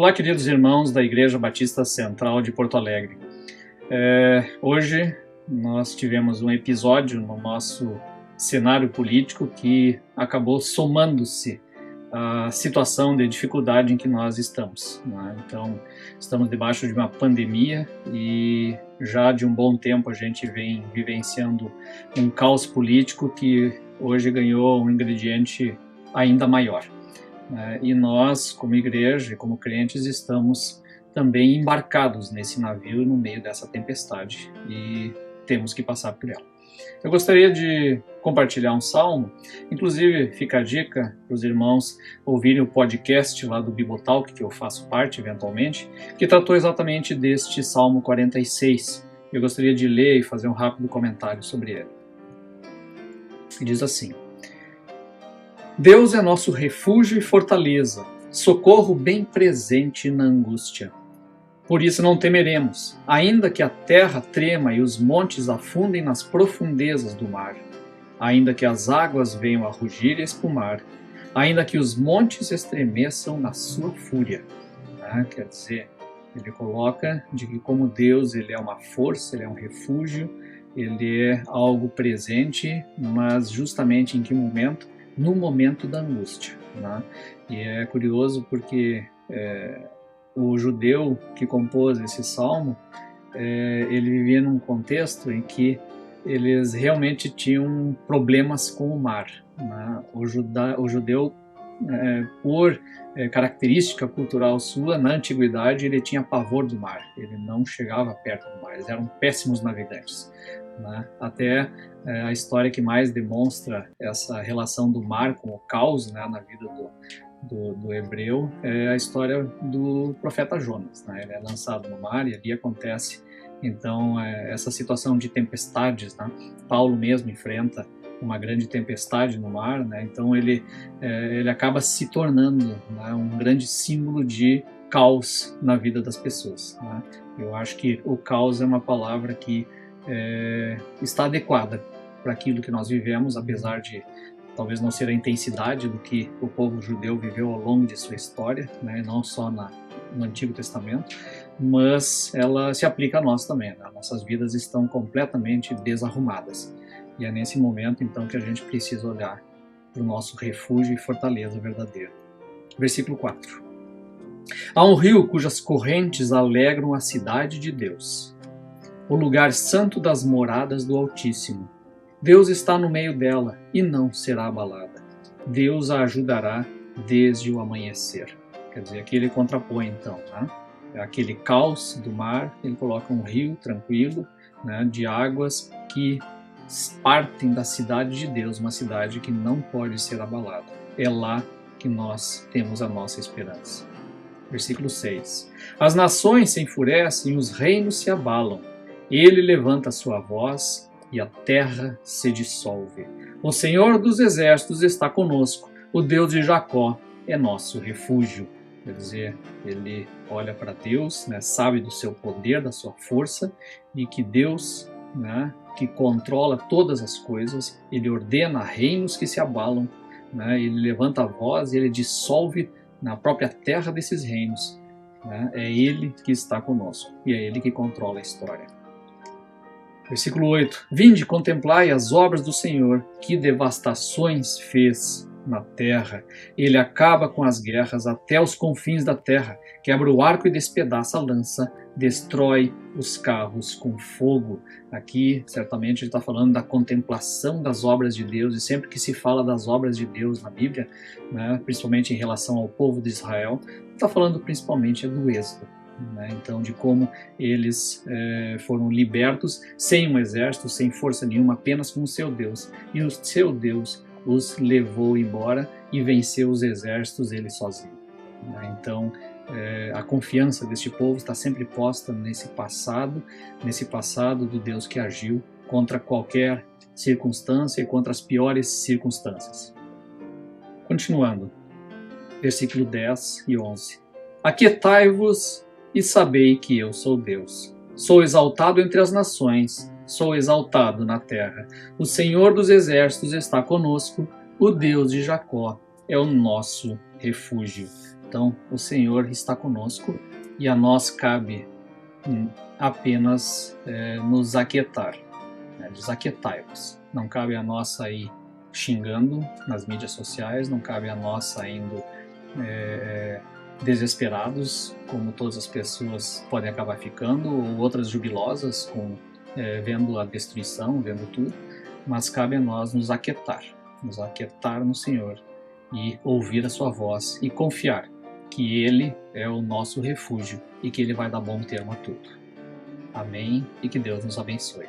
Olá, queridos irmãos da Igreja Batista Central de Porto Alegre. Hoje nós tivemos um episódio no nosso cenário político que acabou somando-se à situação de dificuldade em que nós estamos, né? Então, estamos debaixo de uma pandemia e já de um bom tempo a gente vem vivenciando um caos político que hoje ganhou um ingrediente ainda maior. E nós, como igreja e como crentes, estamos também embarcados nesse navio no meio dessa tempestade e temos que passar por ela. Eu gostaria de compartilhar um salmo, inclusive fica a dica para os irmãos ouvirem o podcast lá do Bibotalk, que eu faço parte eventualmente, que tratou exatamente deste Salmo 46. Eu gostaria de ler e fazer um rápido comentário sobre ele. E diz assim: Deus é nosso refúgio e fortaleza, socorro bem presente na angústia. Por isso não temeremos, ainda que a terra trema e os montes afundem nas profundezas do mar, ainda que as águas venham a rugir e espumar, ainda que os montes estremeçam na sua fúria. Quer dizer, ele coloca de que como Deus ele é uma força, ele é um refúgio, ele é algo presente, mas justamente em que momento? No momento da angústia, né? E é curioso porque o judeu que compôs esse salmo, ele vivia num contexto em que eles realmente tinham problemas com o mar, né? O judeu, por característica cultural sua, na antiguidade ele tinha pavor do mar, ele não chegava perto do mar, eles eram péssimos navegantes, né? Até a história que mais demonstra essa relação do mar com o caos, né, na vida do hebreu é a história do profeta Jonas, né? Ele é lançado no mar e ali acontece então essa situação de tempestades, né? Paulo mesmo enfrenta uma grande tempestade no mar, né? Então ele acaba se tornando, né, um grande símbolo de caos na vida das pessoas, né? Eu acho que o caos é uma palavra que está adequada para aquilo que nós vivemos, apesar de talvez não ser a intensidade do que o povo judeu viveu ao longo de sua história, né? Não só no Antigo Testamento, mas ela se aplica a nós também, né? Nossas vidas estão completamente desarrumadas e é nesse momento então que a gente precisa olhar para o nosso refúgio e fortaleza verdadeira. Versículo 4. Há um rio cujas correntes alegram a cidade de Deus, o lugar santo das moradas do Altíssimo. Deus está no meio dela e não será abalada. Deus a ajudará desde o amanhecer. Quer dizer, aqui ele contrapõe então, né? Aquele caos do mar, ele coloca um rio tranquilo, né, de águas que partem da cidade de Deus, uma cidade que não pode ser abalada. É lá que nós temos a nossa esperança. Versículo 6. As nações se enfurecem e os reinos se abalam. Ele levanta a sua voz e a terra se dissolve. O Senhor dos exércitos está conosco. O Deus de Jacó é nosso refúgio. Quer dizer, ele olha para Deus, né, sabe do seu poder, da sua força, e que Deus, né, que controla todas as coisas, ele ordena reinos que se abalam, né, ele levanta a voz e ele dissolve na própria terra desses reinos, né? É ele que está conosco e é ele que controla a história. Versículo 8. Vinde, contemplai as obras do Senhor, que devastações fez na terra. Ele acaba com as guerras até os confins da terra, quebra o arco e despedaça a lança, destrói os carros com fogo. Aqui, certamente, ele está falando da contemplação das obras de Deus, e sempre que se fala das obras de Deus na Bíblia, né, principalmente em relação ao povo de Israel, está falando principalmente do Êxodo. Então, de como eles foram libertos sem um exército, sem força nenhuma, apenas com o seu Deus. E o seu Deus os levou embora e venceu os exércitos ele sozinho. Então, a confiança deste povo está sempre posta nesse passado do Deus que agiu contra qualquer circunstância e contra as piores circunstâncias. Continuando, versículo 10 e 11. Aquietai-vos e sabei que eu sou Deus. Sou exaltado entre as nações, sou exaltado na terra. O Senhor dos exércitos está conosco, o Deus de Jacó é o nosso refúgio. Então, o Senhor está conosco e a nós cabe apenas nos aquietar, né? Desaquietai-vos. Não cabe a nós sair xingando nas mídias sociais, não cabe a nós saindo desesperados, como todas as pessoas podem acabar ficando, ou outras jubilosas, vendo a destruição, vendo tudo, mas cabe a nós nos aquietar no Senhor e ouvir a sua voz e confiar que Ele é o nosso refúgio e que Ele vai dar bom termo a tudo. Amém e que Deus nos abençoe.